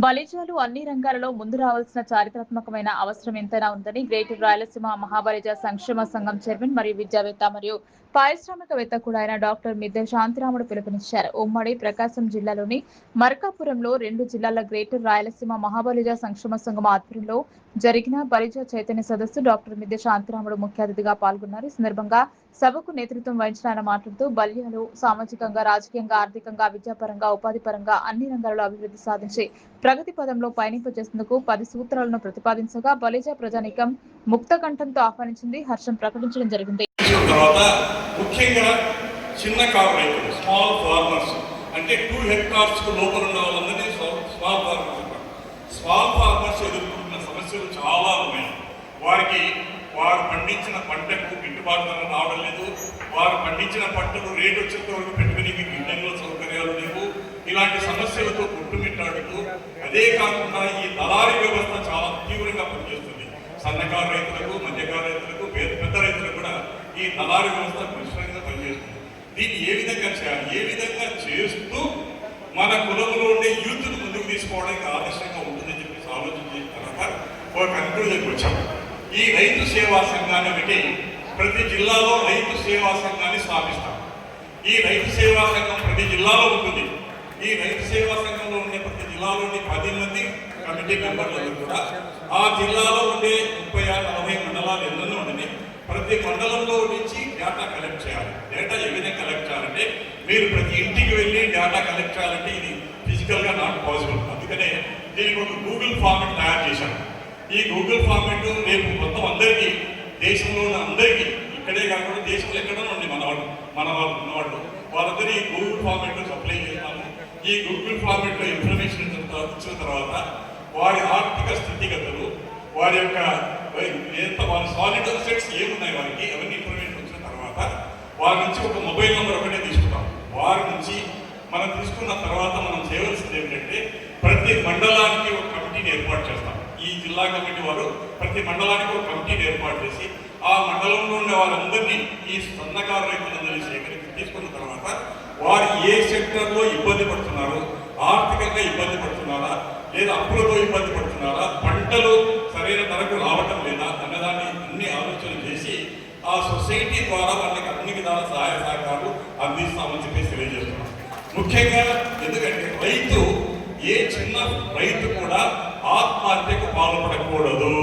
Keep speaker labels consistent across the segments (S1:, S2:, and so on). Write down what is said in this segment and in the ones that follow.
S1: బలిజాలు అన్ని రంగాలలో ముందు రావాల్సిన చారిత్రాత్మకమైన అవసరం ఎంతైనా ఉందని గ్రేటర్ రాయలసీమ మహాబలిజ సంక్షేమ సంఘం చైర్మన్ మరియు విద్యావేత్త మరియు పారిశ్రామికవేత్త కూడా అయిన డాక్టర్ మిద్దె శాంతిరాముడు పిలుపునిచ్చారు. ఉమ్మడి ప్రకాశం జిల్లాలోని మర్కాపురంలో 2 జిల్లాల గ్రేటర్ రాయలసీమ మహాబలిజ సంక్షేమ సంఘం ఆధ్వర్యంలో జరిగిన బలిజ చైతన్య సదస్సు డాక్టర్ మిద్దె శాంతిరాముడు ముఖ్య అతిథిగా పాల్గొన్నారు. ఈ సందర్భంగా సభకు నేతృత్వం వహించిన ఆయన మాట్లాడుతూ బలిజాలు సామాజికంగా, రాజకీయంగా, ఆర్థికంగా, విద్యాపరంగా, ఉపాధి పరంగా అన్ని రంగాలలో అభివృద్ధి సాధించి ప్రగతి పదంలో పయనింపజేసేందుకు 10 సూత్రాలను ప్రతిపాదించగా బలిజ ప్రజానీకం ముక్త కంఠంతో ఆహ్వానించింది. హర్షం ప్రకటించడం జరిగింది.
S2: ముఖ్యంగా చిన్న కారు రైతులు, స్మాల్ ఫార్మర్స్ అంటే 2 హెక్టార్స్ లోపల ఉన్న వాళ్ళందరినీ స్మాల్ ఫార్మర్స్ అంటారు. స్మాల్ ఫార్మర్స్ ఎదుర్కొంటున్న సమస్యలు చాలా ఉన్నాయి. వారు పండించిన పంటకు గిట్టుబాటు ధర రావడం లేదు. వారు పండించిన పంటలు రేటు వచ్చేంత వరకు పెట్టుకుని గిడ్డంలో సౌకర్యాలు లేవు. ఇలాంటి సమస్యలతో కొట్టుమిట్టాడుతూ, అదే కాకుండా ఈ దళారీ వ్యవస్థ చాలా తీవ్రంగా పనిచేస్తుంది. సన్నకారు రైతులకు, మధ్యకారు రైతులకు, పెద్ద రైతులకు కూడా ఈ దళారీ వ్యవస్థ పరిశ్రమంగా పనిచేస్తుంది. దీన్ని ఏ విధంగా చేయాలి, ఏ విధంగా చేస్తూ మన కులంలో ఉండే యూత్ను ముందుకు తీసుకోవడానికి ఆదర్శంగా ఉంటుందని చెప్పేసి ఆలోచన చేసిన తర్వాత ఒక కన్క్లూజన్కి వచ్చాము. ఈ రైతు సేవా సంఘాన్ని పెట్టి ప్రతి జిల్లాలో రైతు సేవా సంఘాన్ని స్థాపిస్తాం. ఈ రైతు సేవా సంఘం ప్రతి జిల్లాలో ఉంటుంది. ఈ రైతు సేవా సంఘంలో ఉండే ప్రతి జిల్లాలోని 10 మంది కమిటీ మెంబర్లు కూడా ఆ జిల్లాలో ఉండే 30-40 మండలాలు ఎన్నో ఉండని ప్రతి మండలంలో నుంచి డేటా కలెక్ట్ చేయాలి. డేటా ఏ విధంగా కలెక్ట్ చేయాలంటే, మీరు ప్రతి ఇంటికి వెళ్ళి డేటా కలెక్ట్ చేయాలంటే ఇది ఫిజికల్గా నాట్ పాసిబుల్. అందుకనే దీనికి ఒక గూగుల్ ఫార్మెట్ తయారు చేశాను. ఈ గూగుల్ ఫార్మెట్ రేపు మొత్తం అందరికీ, దేశంలో ఉన్న అందరికీ, ఇక్కడే కాకుండా దేశంలో ఎక్కడో ఉండి మన వాళ్ళు ఉన్నవాళ్ళు వాళ్ళందరూ ఈ గూగుల్ ఫార్మెట్ సప్లై చేస్తాము. ఈ గూగుల్ ఫార్మెట్లో ఇన్ఫర్మేషన్ ఇచ్చిన తర్వాత వారి ఆర్థిక స్థితిగతులు, వారి యొక్క వారి సాలిడ్ అసెట్స్ ఏమున్నాయి వారికి, అవన్నీ ఇన్ఫర్మేషన్ వచ్చిన తర్వాత వారి నుంచి ఒక మొబైల్ నెంబర్ ఒకటే తీసుకుంటాం. వారి నుంచి మనం తీసుకున్న తర్వాత మనం చేయవలసింది ఏమిటంటే, ప్రతి మండలానికి ఒక కమిటీని ఏర్పాటు చేస్తాం. ఈ జిల్లా కమిటీ వారు ప్రతి మండలానికి ఒక కమిటీని ఏర్పాటు చేసి ఆ మండలంలో ఉండే వాళ్ళందరినీ, ఈ సన్నకారు రైతులందరినీ సేకరించి తీసుకున్న తర్వాత వారు ఏ సెక్టర్లో ఇబ్బంది పడుతున్నారు, ఆర్థికంగా ఇబ్బంది పడుతున్నారా, లేదా అప్పులతో ఇబ్బంది పడుతున్నారా, పంటలు సరైన ధరకు రావటం లేదా అన్నదాన్ని అన్ని ఆలోచనలు చేసి ఆ సొసైటీ ద్వారా వాళ్ళకి అన్ని విధాల సహాయ సహకారాలు అందిస్తామని చెప్పేసి తెలియజేస్తున్నాం. ముఖ్యంగా ఎందుకంటే రైతు, ఏ చిన్న రైతు కూడా ఆత్మహత్యకు పాల్పడకూడదు.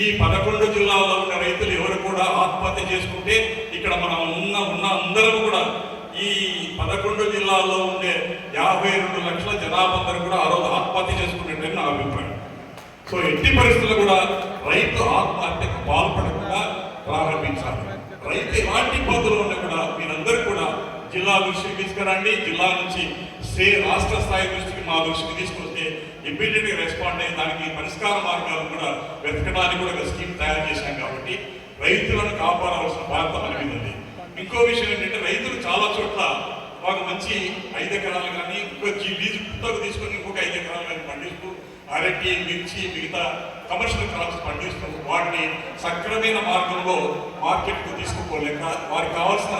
S2: ఈ 11 జిల్లాల్లో ఉన్న రైతులు ఎవరు కూడా ఆత్మహత్య చేసుకుంటే ఇక్కడ మనం ఉన్న అందరం కూడా ఈ 11 జిల్లాల్లో ఉండే 52 లక్షల జనాభా అందరూ కూడా ఆ రోజు ఆత్మహత్య చేసుకున్నట్టు నా అభిప్రాయం. సో ఎట్టి పరిస్థితులు కూడా రైతు ఆత్మహత్యకు పాల్పడకుండా ప్రారంభించాలి. రైతు ఎలాంటి ఇబ్బందులు ఉన్నా కూడా మీరందరూ కూడా జిల్లా దృష్టికి తీసుకురండి. జిల్లా నుంచి రాష్ట్ర స్థాయి దృష్టికి మా దృష్టికి తీసుకొస్తే ఇమ్మీడియట్గా రెస్పాండ్ అయ్యి దానికి పరిష్కార మార్గాలు కూడా వెతకడానికి కూడా ఒక స్కీమ్ తయారు చేశాం. కాబట్టి రైతులను కాపాడవలసిన బాధ్యత మన మీద ఉంది. ఇంకో విషయం ఏంటంటే, రైతులు చాలా చోట్ల మాకు మంచి 5 ఎకరాలు కానీ ఇంకో లీజు పుస్తకం తీసుకొని ఇంకొక 5 ఎకరాలు కానీ పండిస్తూ అరటి, మిర్చి, మిగతా కమర్షియల్ క్రాప్స్ పండిస్తూ వాటిని సక్రమైన మార్గంలో మార్కెట్కు తీసుకుపోలేక, వారికి కావాల్సిన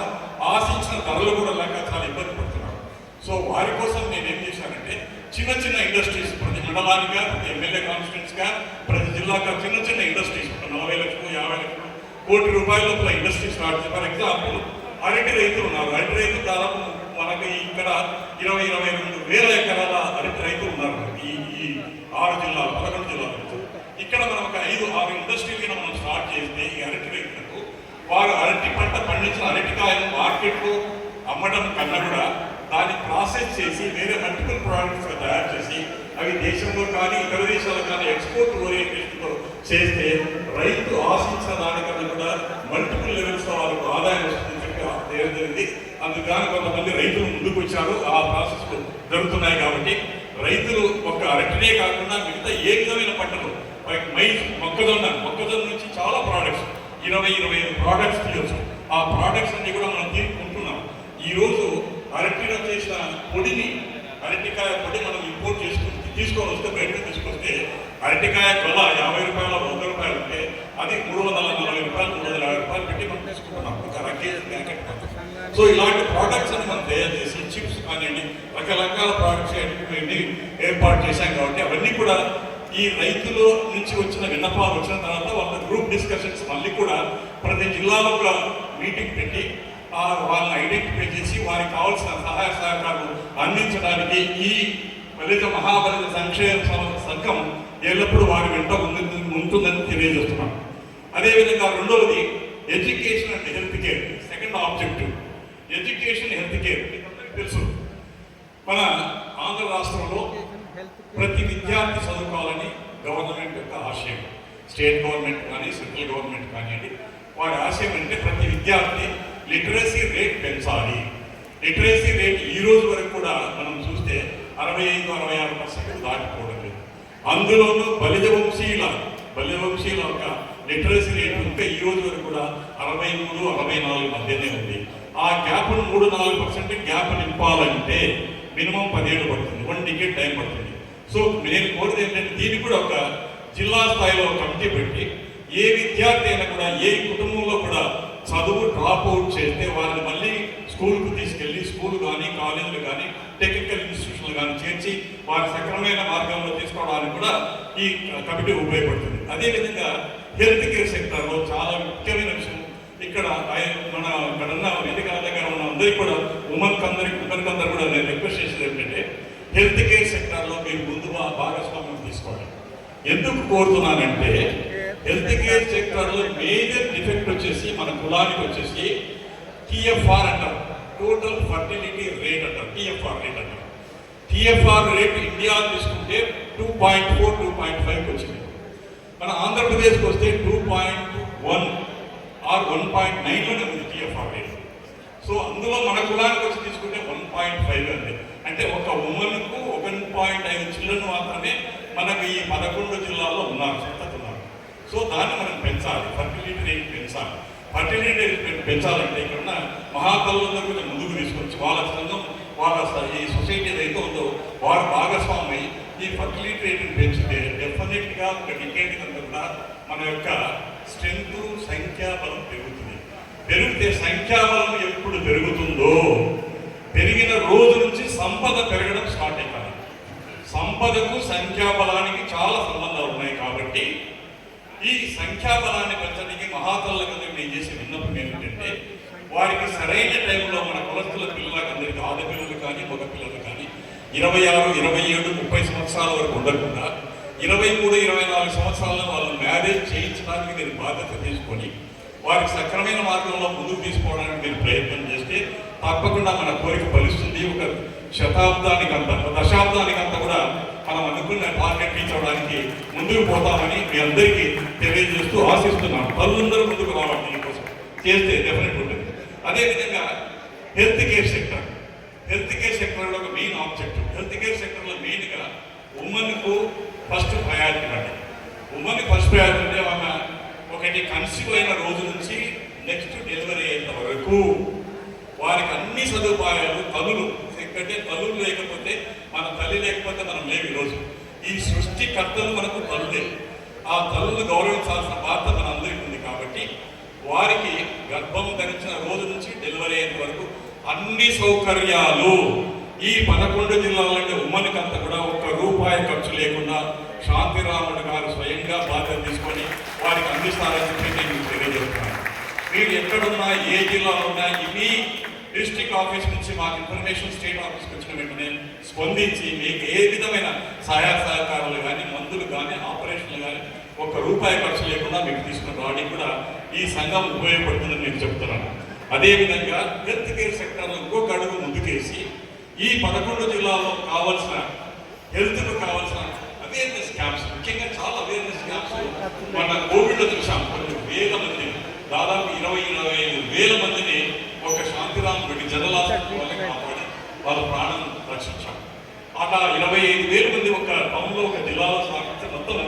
S2: ఆశించిన ధరలు కూడా లేక చాలా ఇబ్బంది పడుతున్నారు. సో వారి కోసం నేను ఏం చేశానంటే, చిన్న ఇండస్ట్రీస్ ప్రతి మండలానిగా, ప్రతి ఎమ్మెల్యే కాన్స్టిట్యూన్సీగా, ప్రతి జిల్లాగా చిన్న ఇండస్ట్రీస్ 40 లక్షలు 50 లక్షలు కోటి రూపాయల లోపల ఇండస్ట్రీ స్టార్ట్ చేసి, ఫర్ ఎగ్జాంపుల్ అరటి రైతులు ఉన్నారు. అరటి రైతులు దాదాపు మనకి ఇక్కడ 20-22 వేల ఎకరాల అరటి రైతులు ఉన్నారు. ఈ 6 జిల్లాలు 11 జిల్లాలు. ఇక్కడ మనం ఒక 5-6 ఇండస్ట్రీలు మనం స్టార్ట్ చేస్తే ఈ అరటి రైతులకు వారు అరటి పంట పండించిన అరటికాయలు మార్కెట్లో అమ్మడం కన్నా కూడా దాన్ని ప్రాసెస్ చేసి వేరే మల్టిపుల్ ప్రోడక్ట్స్గా తయారు చేసి అవి దేశంలో కానీ ఇతర దేశాలకు కానీ ఎక్స్పోర్ట్ ఓరియంటేషన్తో చేస్తే రైతు ఆశించిన దానికన్నా కూడా మల్టిపుల్ లెవెల్స్లో వాళ్ళకు ఆదాయం వస్తుందని చెప్పి జరిగింది. అందుకని కొంతమంది రైతులు ముందుకు వచ్చారు. ఆ ప్రాసెస్లు జరుగుతున్నాయి. కాబట్టి రైతులు ఒక అరటినే కాకుండా మిగతా ఏ విధమైన పంటలు, మొక్కజొన్న నుంచి చాలా ప్రోడక్ట్స్ 20-25 ప్రోడక్ట్స్ తీయచ్చు. ఆ ప్రోడక్ట్స్ అన్ని కూడా మనం తీసుకుంటున్నాం. ఈరోజు అరటిలో చేసిన పొడిని, అరటికాయ పొడి మనం ఇంపోర్ట్ చేసుకుంటున్నాం. తీసుకొని వస్తే బయటకు తీసుకొస్తే అరటికాయ కొల 50 రూపాయలు 100 రూపాయలు ఉంటే అది 340 రూపాయలు 350 రూపాయలు పెట్టి మనం తీసుకుంటున్నాం ఒక అరకేజీ ప్యాకెట్. సో ఇలాంటి ప్రోడక్ట్స్ అని మనం తయారు చేసి చిప్స్ కానివ్వండి రకరకాల ప్రోడక్ట్స్ ఏర్పాటు చేశాం కాబట్టి అవన్నీ కూడా ఈ రైతుల నుంచి వచ్చిన విన్నపాలు వచ్చిన తర్వాత వాళ్ళ గ్రూప్ డిస్కషన్స్ మళ్ళీ కూడా ప్రతి జిల్లాలో ఒక మీటింగ్ పెట్టి వాళ్ళని ఐడెంటిఫై చేసి వారికి కావాల్సిన సహాయ సహకారాలు అందించడానికి ఈ ఫలిత మహాఫలిత సంక్షేమ సంఘం ఎల్లప్పుడూ వారి వెంట ఉంటుందని తెలియజేస్తున్నాం. అదేవిధంగా రెండవది education and health care. Second objective education health care. తెలుసు మన ఆంధ్ర రాష్ట్రంలో ప్రతి విద్యార్థి చదువుకోవాలని గవర్నమెంట్ యొక్క ఆశయం. స్టేట్ గవర్నమెంట్ కానీ సెంట్రల్ గవర్నమెంట్ కానివ్వండి వారి ఆశయం అంటే ప్రతి విద్యార్థి లిటరసీ రేట్ పెంచాలి. లిటరసీ రేట్ ఈ రోజు వరకు కూడా మనం చూస్తే 65-66% దాటిపోవడం లేదు. అందులోనూ బలిజ వంశీయుల యొక్క లిటరసీ రేట్ ఇంకా ఈ రోజు వరకు కూడా 63-64 మధ్యనే ఉంది. ఆ గ్యాప్ 3-4% గ్యాప్ నింపాలంటే మినిమం 10 ఏళ్ళు పడుతుంది, 1 డికేడ్ టైం పడుతుంది. సో నేను కోరేది ఏంటంటే దీన్ని కూడా ఒక జిల్లా స్థాయిలో కమిటీ పెట్టి ఏ విద్యార్థి అయినా కూడా ఏ కుటుంబంలో కూడా చదువు డ్రాప్ అవుట్ చేస్తే వారిని మళ్ళీ స్కూల్కు తీసుకెళ్ళి స్కూల్ కానీ కాలేజీలు కానీ టెక్నికల్ ఇన్స్టిట్యూషన్లు కానీ చేర్చి వారి సక్రమైన మార్గంలో తీసుకోవడానికి కూడా ఈ కమిటీ ఉపయోగపడుతుంది. అదేవిధంగా హెల్త్ కేర్ సెక్టర్లో చాలా ముఖ్యమైన విషయం ఇక్కడ ఇక్కడున్న వేదిక దగ్గర ఉన్న అందరికీ కూడా ఉమెన్కి అందరూ కూడా నేను రిక్వెస్ట్ చేసేది ఏంటంటే హెల్త్ కేర్ సెక్టర్లో మీరు ముందు భాగస్వామ్యం తీసుకోవాలి. ఎందుకు కోరుతున్నానంటే హెల్త్ కేర్ సెక్టర్లో మేజర్ డిఫెక్ట్ వచ్చేసి మన కులానికి వచ్చేసి టిఎఫ్ఆర్ అంటారు, టోటల్ ఫర్టిలిటీ రేట్ అంటారు, టిఎఫ్ఆర్ రేట్ అంటారు. టిఎఫ్ఆర్ రేట్ ఇండియా తీసుకుంటే 2.4-2.5 వచ్చింది. మన ఆంధ్రప్రదేశ్కి వస్తే 2.1 ఆర్ 1.9లోనే ఉంది టిఎఫ్ఆర్ రేట్. సో అందులో మన కులానికి వచ్చి తీసుకుంటే 1.5 అండి. అంటే ఒక ఉమెన్కు 1.5 చిల్డ్రన్ మాత్రమే మనకు ఈ 11 జిల్లాల్లో ఉన్నారు, ఉన్నారు. సో దాన్ని మనం పెంచాలి, ఫర్టిలిటీ రేట్ పెంచాలి. ఫర్టిలిటీ రేట్ పెంచాలంటే ఇక్కడ ఉన్న మహాతల్లందరూ కొంచెం ముందుకు తీసుకొచ్చి వాళ్ళ సంఘం వాళ్ళ ఈ సొసైటీ ఏదైతే ఉందో వారు భాగస్వామి ఈ ఫర్టిలిటీ రేట్ని పెంచితే డెఫినెట్గా ఒక డికేట్ కూడా మన యొక్క స్ట్రెంత్ సంఖ్యాబలం పెరుగుతుంది. పెరిగితే సంఖ్యాబలం ఎప్పుడు పెరుగుతుందో పెరిగిన రోజు నుంచి సంపద పెరగడం స్టార్ట్ అయిపోయింది. సంపదకు సంఖ్యాబలానికి చాలా సంబంధాలు ఉన్నాయి కాబట్టి ఈ సంఖ్యాబలాన్ని పెంచడానికి మహాతల్ల కథ నేను చేసే విన్నపం ఏమిటంటే వారికి సరైన టైంలో మన కులస్తుల పిల్లలకందరికీ ఆడపిల్లలు కానీ మగ పిల్లలు కానీ 26, 27, 30 సంవత్సరాల వరకు ఉండకుండా 23, 24 సంవత్సరాలను వాళ్ళని మ్యారేజ్ చేయించడానికి మీరు బాధ్యత తీసుకొని వారికి సక్రమైన మార్గంలో ముందుకు తీసుకోవడానికి మీరు ప్రయత్నం చేస్తే తప్పకుండా మన కోరిక ఫలిస్తుంది. ఒక శతాబ్దానికంతా దశాబ్దానికంతా కూడా మనం అనుకున్న టార్గెట్ రీచ్ అవడానికి ముందుకు పోతామని మీ అందరికీ తెలియజేస్తూ ఆశిస్తున్నాను. తల్లులందరూ ముందుకు రావాలి, దీనికోసం చేస్తే డెఫినెట్ ఉంటుంది. అదేవిధంగా హెల్త్ కేర్ సెక్టర్లో ఒక మెయిన్ ఆబ్జెక్టివ్. హెల్త్ కేర్ సెక్టర్లో మెయిన్గా ఉమెన్కు ఫస్ట్ ప్రయారిటీ ఇవ్వండి. ఉమెన్కి ఫస్ట్ ప్రయారిటీ అంటే ఆమె ఒకటి కన్సీవ్ అయిన రోజు నుంచి నెక్స్ట్ డెలివరీ అయ్యేంత వరకు వారికి అన్ని సదుపాయాలు తల్లులు లేకపోతే మన తల్లి లేకపోతే మనం లేవు. ఈరోజు ఈ సృష్టికర్తలు మనకు తల్లులే. ఆ తల్లులు గౌరవించాల్సిన బాధ్యత మన అందరికీ ఉంది. కాబట్టి వారికి గర్భం ధరించిన రోజు నుంచి డెలివరీ అయ్యేంత వరకు అన్ని సౌకర్యాలు ఈ 11 జిల్లాలంటే ఉమ్మడికి అంతా కూడా ₹1 ఖర్చు లేకుండా శాంతిరాముడు గారు స్వయంగా బాధ్యత తీసుకొని వారికి అందిస్తారని చెప్పి నేను తెలియజేస్తున్నాను. మీరు ఎక్కడున్నా ఏ జిల్లాలో ఉన్నా ఇవి డిస్ట్రిక్ట్ ఆఫీస్ నుంచి మాకు ఇన్ఫర్మేషన్ స్టేట్ ఆఫీస్కి వచ్చిన వెంటనే స్పందించి మీకు ఏ విధమైన సహాయ సహకారాలు కానీ మందులు కానీ ఆపరేషన్లు కానీ ₹1 ఖర్చు లేకుండా మీకు తీసుకుని రావడానికి కూడా ఈ సంఘం ఉపయోగపడుతుందని నేను చెప్తున్నాను. అదేవిధంగా హెల్త్ కేర్ సెక్టర్లో ఇంకొక అడుగు ముందుకేసి ఈ 11 జిల్లాల్లో కావాల్సిన హెల్త్కు కావాల్సిన అవేర్నెస్ క్యాంప్స్, ముఖ్యంగా చాలా అవేర్నెస్ క్యాంప్స్ మన కోవిడ్లో చూసాం. కొన్ని వేల మంది, దాదాపు 20-25 వేల మందిని ఒక శాంతిరామ్ రెడ్డి జనరల్ హాస్పిటల్ కాపాడి వాళ్ళ ప్రాణం రక్షించాం. అలా 25,000 మంది ఒక టౌన్లో ఒక జిల్లాలో సాగించే మొత్తం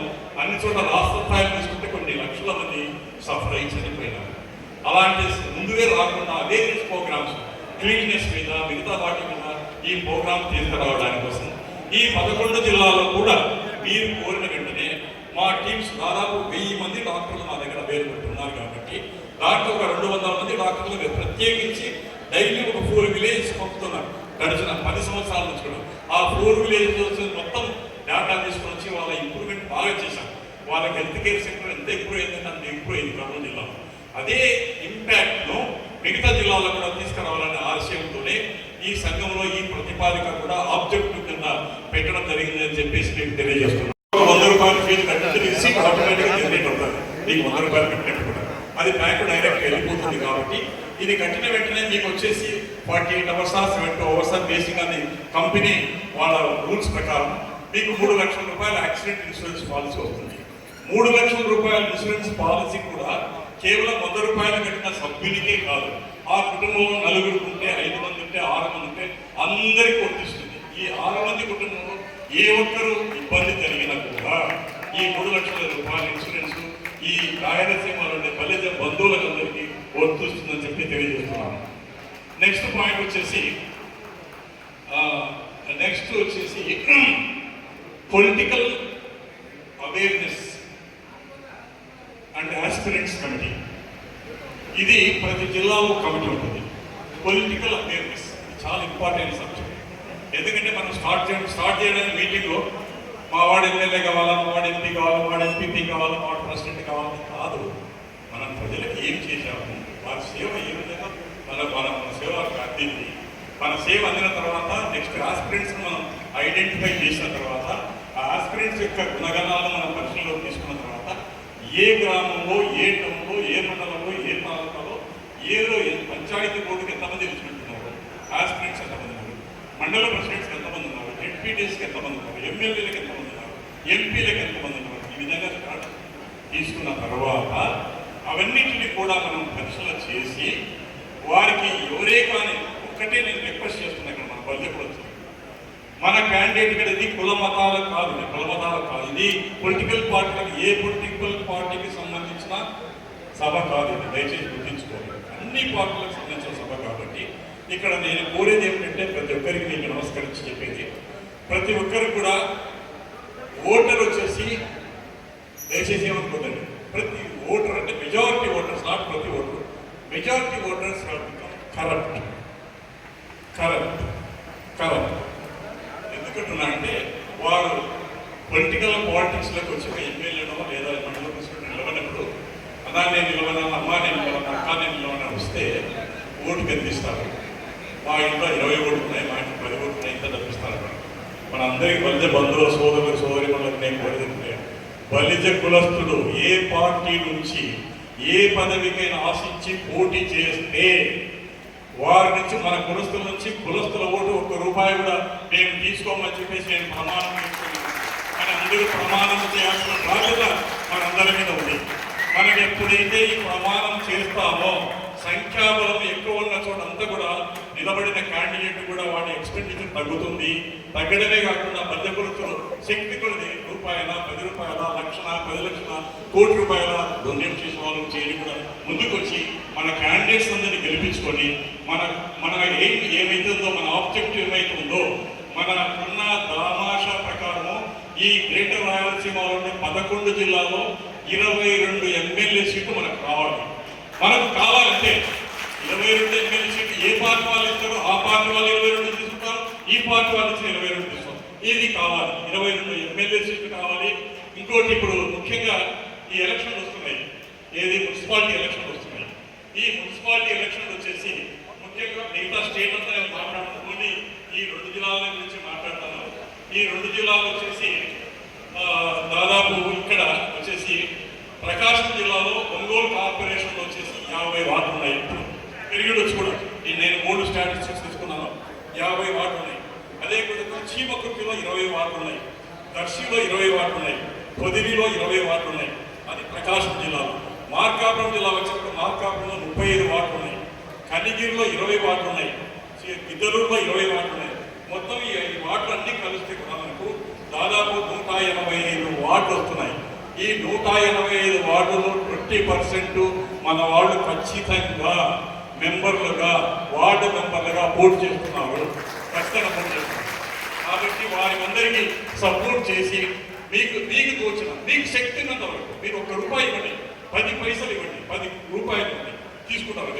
S2: అన్ని చోట్ల రాష్ట్ర స్థాయిలో తీసుకుంటే కొన్ని లక్షల మంది సఫర్ అయి చనిపోయినారు. అలాంటి ముందుగా రాకుండా అవేర్నెస్ ప్రోగ్రామ్స్ క్లీన్నెస్ మీద మిగతా వాటి మీద ఈ ప్రోగ్రామ్ తీసుకురావడానికి కోసం ఈ 11 జిల్లాల్లో కూడా మీరు కోరిన వెంటనే మా టీమ్స్ దాదాపు 1000 మంది డాక్టర్లు మా దగ్గర వేరుపెట్టున్నారు కాబట్టి దాంట్లో ఒక 200 మంది డాక్టర్లు ప్రత్యేకించి డైలీ ఒక 4 విలేజెస్ పంపుతున్నారు. గడిచిన 10 సంవత్సరాల నుంచి కూడా ఆ 4 విలేజెస్ మొత్తం డేటా తీసుకొని వచ్చి వాళ్ళ ఇంప్రూవ్మెంట్ బాగా చేశారు. వాళ్ళకి హెల్త్ కేర్ సెక్టర్ ఎంత ఇంప్రూవ్ అయిందంటే అంత ఇంప్రూవ్ అయింది కర్నూలు జిల్లాలో. అదే ఇంపాక్ట్ను మిగతా జిల్లాలో కూడా తీసుకురావాలనే ఆశయంతోనే ఈ సంఘంలో ఈ ప్రతిపాదిక కూడా ఆబ్జెక్టివ్ కింద పెట్టడం జరిగింది అని చెప్పేసి మీకు తెలియజేస్తున్నాను. 100 రూపాయలు ఫీజు కట్టించి రిసీట్ ఆటోమేటిక్గా జనరేట్ అవుతుంది. మీకు 100 రూపాయలు కట్టినట్టు కూడా అది బ్యాంకు డైరెక్ట్ వెళ్ళిపోతుంది. కాబట్టి ఇది కట్టిన వెంటనే మీకు వచ్చేసి 48 అవర్స్ 72 అవర్స్ బేసిక్ అని కంపెనీ వాళ్ళ రూల్స్ ప్రకారం మీకు 3 లక్షల రూపాయల యాక్సిడెంట్ ఇన్సూరెన్స్ పాలసీ వస్తుంది. 3 లక్షల రూపాయల ఇన్సూరెన్స్ పాలసీ కూడా కేవలం 100 రూపాయలు కట్టిన సభ్యునికే కాదు, ఆ కుటుంబంలో 4 ఉంటే 5 మంది ఉంటే 6 మంది ఉంటే అందరికీ వర్తిస్తుంది. ఈ 6 మంది కుటుంబంలో ఏ ఒక్కరు ఇబ్బంది జరిగినా కూడా ఈ 3 లక్షల రూపాయల ఇన్సూరెన్స్ ఈ రాయలసీమలో ఉండే పల్లె బంధువులందరికీ వర్తిస్తుందని చెప్పి తెలియజేస్తున్నాను. నెక్స్ట్ పాయింట్ వచ్చేసి political awareness and aspirants committee. ఇది ప్రతి జిల్లాలో కమిటీ ఉంటుంది. పొలిటికల్ అవేర్నెస్ చాలా ఇంపార్టెంట్ సబ్జెక్ట్. ఎందుకంటే మనం స్టార్ట్ చేయడానికి మీటింగ్లో మా వాడు ఎమ్మెల్యే కావాలా, మా వాడు ఎంపీ కావాలా, వాడు ఎంపీపీ కావాలా, మా వాడు ప్రెసిడెంట్ కావాలని కాదు. మనం ప్రజలకు ఏం చేశాము, వారి సేవ ఏ విధంగా మన సేవ అందింది, మన సేవ అందిన తర్వాత నెక్స్ట్ ఆస్పిరెంట్స్ మనం ఐడెంటిఫై చేసిన తర్వాత ఆ ఆస్పిరెంట్స్ యొక్క గుణగణాలను మనం పరిశీలనలోకి తీసుకున్న తర్వాత ఏ గ్రామంలో, ఏ టౌన్లో, ఏ మండలంలో, ఏ తాలూకాలో, పంచాయతీ బోర్డుకి ఎంతమంది ఎలిజిబిలిటీ, ఆస్పిరెంట్స్ ఎంతమంది ఉన్నారు, మండల ప్రెసిడెంట్స్కి ఎంతమంది ఉన్నారు, ఎంపీటీస్కి ఎంతమంది ఉన్నారు, ఎమ్మెల్యేలకు ఎంతమంది ఉన్నారు, ఎంపీలకు ఎంతమంది ఉన్నారు, ఈ విధంగా స్టార్ట్ తీసుకున్న తర్వాత అవన్నింటినీ కూడా మనం పరిశీలన చేసి వారికి ఎవరే కానీ ఒక్కటే నేను రిక్వెస్ట్ చేస్తున్నా, ఇక్కడ మన బడ్జెట్ వచ్చింది మన క్యాండిడేట్ ఇక్కడ ఇది కుల మతాలకు కాదు, ఇది పొలిటికల్ పార్టీలకు, ఏ పొలిటికల్ పార్టీకి సంబంధించిన సభ కాదు, ఇది దయచేసి గుర్తించుకోవాలి. అన్ని పార్టీలకు సంబంధించిన సభ కాబట్టి ఇక్కడ నేను కోరేది ఏమిటంటే ప్రతి ఒక్కరికి నేను నమస్కరించి చెప్పేది, ప్రతి ఒక్కరికి కూడా ఓటర్ వచ్చేసి దయచేసి ఏమనుకోదండి, ప్రతి ఓటర్ అంటే మెజారిటీ ఓటర్స్, నాట్ ప్రతి ఓటర్, మెజారిటీ ఓటర్స్ కరప్ట్. ఎందుకంటున్నా అంటే వారు పొలిటికల్ పాలిటిక్స్లోకి వచ్చి ఒక ఎమ్మెల్యేనో లేదా మండల ప్రెసిడెంట్ నిలవనప్పుడు అన్నా నేను నిలవనా, అమ్మా నేను నిలవనా, అక్క నేను నిలవనా వస్తే ఓటు కనిపిస్తారు. మా ఇంట్లో 20 ఓట్లు ఉన్నాయి, మా ఇంట్లో 10 ఓట్లు ఉన్నాయి, ఇంత తప్పిస్తారు. మన అందరికీ బలిజ బంధువుల సోదరి వాళ్ళకి నేను కోరుతుంటే బలిజ కులస్తుడు ఏ పార్టీ నుంచి ఏ పదవికైనా ఆశించి పోటీ చేస్తే వారి నుంచి మన కులస్తుల నుంచి కులస్తుల ఓటు 1 రూపాయి కూడా మేము తీసుకోమని చెప్పేసి నేను ప్రమాణం చేస్తున్నాను. కానీ అందరూ ప్రమాణం చేయాల్సిన బాధ్యత మనందరి మీద ఉంది. మనం ఎప్పుడైతే ఈ ప్రమాణం చేస్తామో సంఖ్యాబలం ఎక్కువ ఉన్న చోట అంతా కూడా నిలబడిన క్యాండిడేట్ కూడా వాటి ఎక్స్పెండిచర్ తగ్గుతుంది. తగ్గడమే కాకుండా మధ్యకులతో శక్తి కొద్ది రూపాయల 10 రూపాయల, లక్షల, 10 లక్షల, కోటి రూపాయల డొనేట్ చేసిన వాళ్ళు చేయని కూడా ముందుకు వచ్చి మన క్యాండిడేట్స్ అందరినీ గెలిపించుకొని మన ఏమైతుందో మన ఆబ్జెక్టివ్ ఏమైతే ఉందో మన ఉన్న దామాషా ప్రకారము ఈ గ్రేటర్ రాయలసీమలో ఉండే 11 జిల్లాలో 22 ఎమ్మెల్యే సీట్లు మనకు కావాలి. మనకు కావాలంటే 22 ఎమ్మెల్యే సీట్లు ఏ పార్టీ వాళ్ళు ఇస్తారో ఆ పార్టీ వాళ్ళు 22 తీసుకుంటారు, ఈ పార్టీ వాళ్ళు ఇచ్చిన 22 తీసుకుంటారు. ఇది కావాలి, 22 ఎమ్మెల్యే సీట్లు కావాలి. ఇంకోటి ఇప్పుడు ముఖ్యంగా ఈ ఎలక్షన్లు వస్తున్నాయి, మున్సిపాలిటీ ఎలక్షన్లు వస్తున్నాయి. ఈ మున్సిపాలిటీ ఎలక్షన్లు వచ్చేసి ముఖ్యంగా మిగతా స్టేట్ అంతా మాట్లాడుతుంది, ఈ 2 జిల్లాల గురించి మాట్లాడుతున్నాను. ఈ 2 జిల్లాలు వచ్చేసి దాదాపు ఇక్కడ వచ్చేసి ప్రకాశం జిల్లాలో ఒంగోలు కార్పొరేషన్లో వచ్చేసి 50 వార్డులు ఉన్నాయి. పెరిగిడు వచ్చి కూడా నేను 3 స్టాటిస్టిక్స్ తీసుకున్నాను, 50 వార్డులు ఉన్నాయి. అదే విధంగా చీమకుర్తిలో 20 వార్డులు ఉన్నాయి, దర్శిలో 20 వార్డులు ఉన్నాయి, పొదిలిలో 20 వార్డులు ఉన్నాయి. అది ప్రకాశం జిల్లాలో. మార్కాపురం జిల్లా వచ్చినప్పుడు మార్కాపురంలో 35 వార్డులు ఉన్నాయి, కనిగిరిలో 20 వార్డులు ఉన్నాయి, గిద్దలూరులో 20 వార్డులు ఉన్నాయి. మొత్తం ఈ వార్డులు అన్ని కలిస్తే కూడా మనకు దాదాపు 185 వార్డులు వస్తున్నాయి. ఈ 185 వార్డులో 20% మన వాళ్ళు ఖచ్చితంగా వార్డు మెంబర్లుగా పోటీ చేస్తున్నారు, ఖచ్చితంగా పోటీ చేస్తున్నారు. కాబట్టి వారి అందరికీ సపోర్ట్ చేసి మీకు తోచిన మీకు శక్తి ఉన్నంత వరకు మీరు ₹1 ఇవ్వండి, 10 పైసలు ఇవ్వండి, ₹10 ఇవ్వండి, తీసుకుంటారు.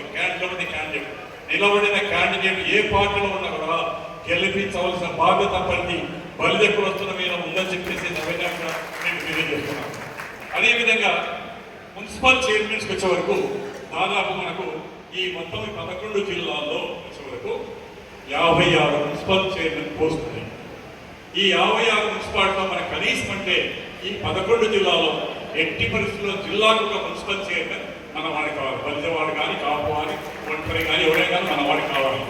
S2: నిలబడిన క్యాండిడేట్ ఏ పార్టీలో ఉన్నా కూడా గెలిపించవలసిన బాధ్యత బలిద కులస్తుల మీద ఉందని చెప్పేసి నవీనంగా నేను తెలియజేస్తున్నాను. అదేవిధంగా మున్సిపల్ చైర్మన్స్కి వచ్చే వరకు దాదాపు మనకు ఈ మొత్తం 11 జిల్లాల్లో వచ్చే వరకు 56 మున్సిపల్ చైర్మన్ పోస్ట్ ఉన్నాయి. ఈ 56 మున్సిపాలిటీలో మనకు కనీసం అంటే ఈ 11 జిల్లాలో ఎట్టి పరిస్థితుల్లో జిల్లాకు ఒక మున్సిపల్ చైర్మన్ మన వాడికి కావాలి. బలిజవాడు కానీ, కాపు కానీ, ఒంటరి కానీ, ఎవరే కానీ మన వాడికి కావాలి.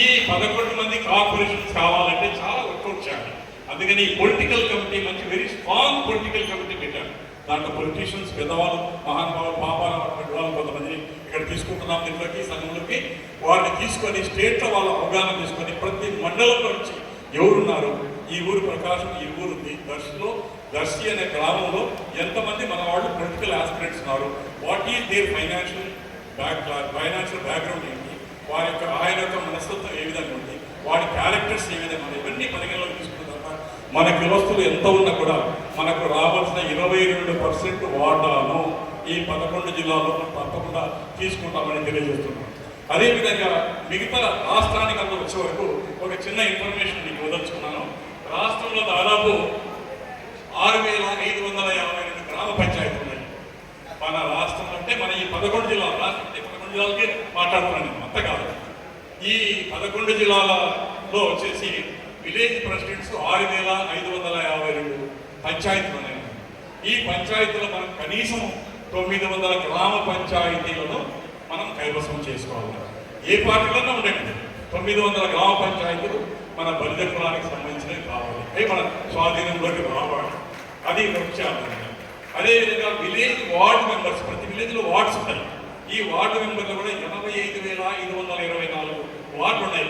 S2: ఈ 11 మంది కార్పొరేషన్స్ కావాలంటే చాలా వర్కౌట్ చేయాలి. అందుకని ఈ పొలిటికల్ కమిటీ మంచి వెరీ స్ట్రాంగ్ పొలిటికల్ కమిటీ పెట్టారు. దాంట్లో పొలిటీషియన్స్, పెద్దవాళ్ళు, మహానుభావులు, పాపాలు వాళ్ళు కొంతమంది ఇక్కడ తీసుకుంటున్నాం దీంట్లోకి, సంఘంలోకి. వారిని తీసుకొని స్టేట్లో వాళ్ళ అవగాహన తీసుకొని ప్రతి మండలంలో నుంచి ఎవరున్నారు, ఈ ఊరు ప్రకాశం, ఈ ఊరు ఉంది, దర్శి అనే గ్రామంలో ఎంతమంది మన వాళ్ళు పొలిటికల్ ఆస్పిరెంట్స్ ఉన్నారు, what is their financial background ఏంటి, వారి యొక్క ఆయన యొక్క మనస్తత్వం ఏ విధంగా ఉంది, వాడి క్యారెక్టర్స్ ఏ విధంగా ఉన్నాయి, ఇవన్నీ పరిగణలోకి తీసుకున్న తర్వాత మన కులస్తులు ఎంత ఉన్నా కూడా మనకు రావాల్సిన 22% వాటాను ఈ 11 జిల్లాల్లో తప్పకుండా తీసుకుంటామని తెలియజేస్తున్నాం. అదేవిధంగా మిగతా రాష్ట్రానికి అంతా వచ్చే వరకు ఒక చిన్న ఇన్ఫర్మేషన్ మీకు వదలుచుకున్నాను. రాష్ట్రంలో దాదాపు 6,552 గ్రామ పంచాయతీలు ఉన్నాయి. మన రాష్ట్రం అంటే మన ఈ 11 జిల్లాలు, రాష్ట్రం అంటే 11 జిల్లాలకి మాట్లాడుతున్నాను నేను, అంత కాదు. ఈ 11 జిల్లాలలో వచ్చేసి విలేజ్ ప్రెసిడెంట్స్ 6,552 పంచాయతీలు ఉన్నాయి. ఈ పంచాయతీలో మనం కనీసం 900 గ్రామ పంచాయతీలను మనం కైవసం చేసుకోవాలి. ఏ పార్టీలోనే ఉండండి, 900 గ్రామ పంచాయతీలు మన బలిజ కులానికి సంబంధించినవి కావాలి, అవి మన స్వాధీనంలోకి రావాలి. అది ముఖ్యంగా. అదేవిధంగా విలేజ్ వార్డు మెంబర్స్, ప్రతి విలేజ్లో వార్డ్స్ ఉంటాయి. ఈ వార్డు మెంబర్లు కూడా 85,524 వార్డులు ఉన్నాయి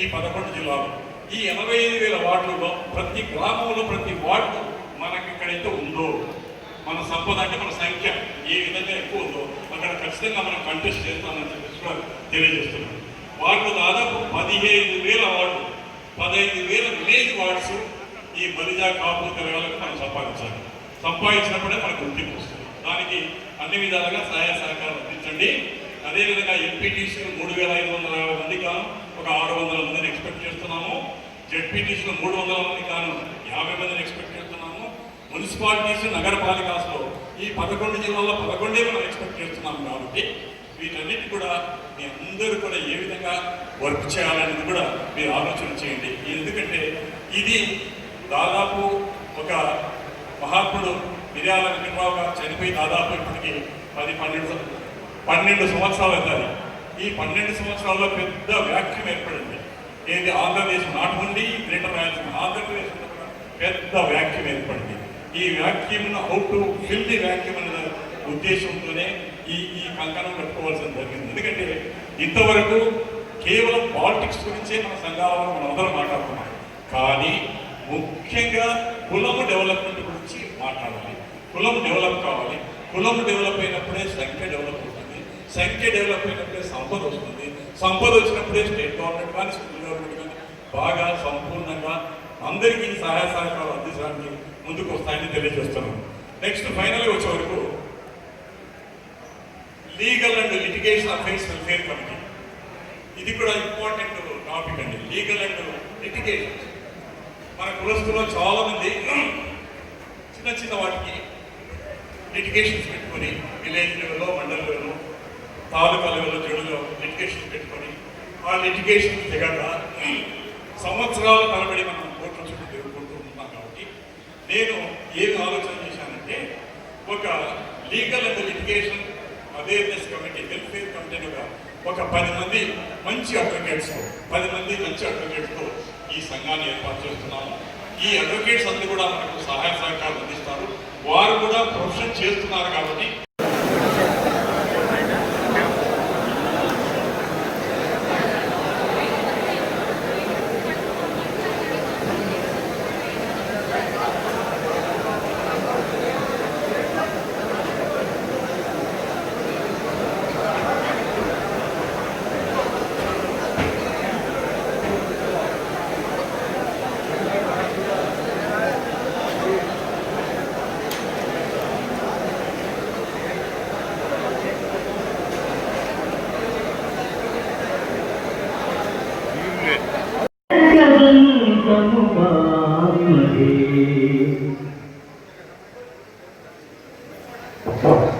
S2: ఈ 11 జిల్లాలో. ఈ 85,000 వార్డులలో ప్రతి గ్రామంలో ప్రతి వార్డు మనకి ఎక్కడైతే ఉందో, మన సంపద అంటే మన సంఖ్య ఏ విధంగా ఎక్కువ ఉందో అక్కడ ఖచ్చితంగా మనం కంటెస్ట్ చేస్తామని చెప్పేసి కూడా తెలియజేస్తున్నాం. వార్డు దాదాపు 15,000 వార్డు, 15,000 విలేజ్ వార్డ్స్ ఈ బలిజా కాపు తెలగాలకు మనం సంపాదించినప్పుడే మనకు గుర్తింపు వస్తుంది. దానికి అన్ని విధాలుగా సహాయ సహకారం అందించండి. అదేవిధంగా ఎంపీటీసీలు 3,550 మంది కాను ఒక 600 మందిని ఎక్స్పెక్ట్ చేస్తున్నాము. జెడ్పీటీసీలు 300 మంది కాను 50 మందిని ఎక్స్పెక్ట్ చేస్తున్నాము. మున్సిపాలిటీస్, నగరపాలికాస్లో ఈ 11 జిల్లాల్లో 11 మనం ఎక్స్పెక్ట్ చేస్తున్నాము. కాబట్టి వీటన్నిటి కూడా మీ అందరూ కూడా ఏ విధంగా వర్క్ చేయాలనేది కూడా మీరు ఆలోచన చేయండి. ఎందుకంటే ఇది దాదాపు ఒక మహాత్ముడు మిర్యాల వెంకటరావు గారు చనిపోయి దాదాపు ఇప్పటికి 12 సంవత్సరాలు అవుతుంది. ఈ 12 సంవత్సరాల్లో పెద్ద వ్యాక్యూమ్ ఏర్పడింది. ఏది ఆంధ్రప్రదేశ్ నాటి నుండి గ్రేటర్ రాయలసీమ, ఆంధ్రప్రదేశ్లో కూడా పెద్ద వ్యాక్యూమ్ ఏర్పడింది. ఈ వ్యాక్యూమ్ను how to fill the vacuum అనే ఉద్దేశంతోనే ఈ కంకణం కట్టుకోవాల్సింది జరిగింది. ఎందుకంటే ఇంతవరకు కేవలం పాలిటిక్స్ గురించే మన సంఘాలలో మనం అందరం మాట్లాడుతున్నాం. కానీ ముఖ్యంగా కులము డెవలప్మెంట్ గురించి మాట్లాడాలి. కులం డెవలప్ కావాలి. కులం డెవలప్ అయినప్పుడే సంఖ్య డెవలప్ అవుతుంది. సంఖ్య డెవలప్ అయినప్పుడే సంపద వస్తుంది. సంపద వచ్చినప్పుడే స్టేట్ గవర్నమెంట్ కానీ, సెంట్రల్ గవర్నమెంట్ కానీ బాగా సంపూర్ణంగా అందరికీ సహాయ సహకారాలు అందించడానికి ముందుకు వస్తాయని తెలియజేస్తున్నాను. నెక్స్ట్ ఫైనల్గా వచ్చే వరకు legal and litigation affairs welfare committee, ఇది కూడా ఇంపార్టెంట్ టాపిక్ అండి. లీగల్ అండ్ లిటిగేషన్ మన కులస్తులో చాలా మంది చిన్న చిన్న వాటికి లిటిగేషన్స్ పెట్టుకొని విలేజ్ లెవెల్లో, మండల లెవెల్లో, తాలూకా లెవెల్లో, జడులో లిటిగేషన్స్ పెట్టుకొని ఆ లిటిగేషన్ దిగక సంవత్సరాల తరబడి మనం కోర్టుల చుట్టూ తిరుగుకుంటూ ఉన్నాం. కాబట్టి నేను ఏం ఆలోచన చేశానంటే ఒక legal and litigation awareness committee, welfare కమిటీగా ఒక 10 మంది మంచి అడ్వకేట్స్తో ఈ సంఘాన్ని ఏర్పాటు చేస్తున్నాము. ఈ అడ్వకేట్స్ అందరూ కూడా మనకు సహాయ సహకారాలు అందిస్తారు. వారు కూడా ప్రొఫెషన్ చేస్తున్నారు కాబట్టి
S3: శాంతి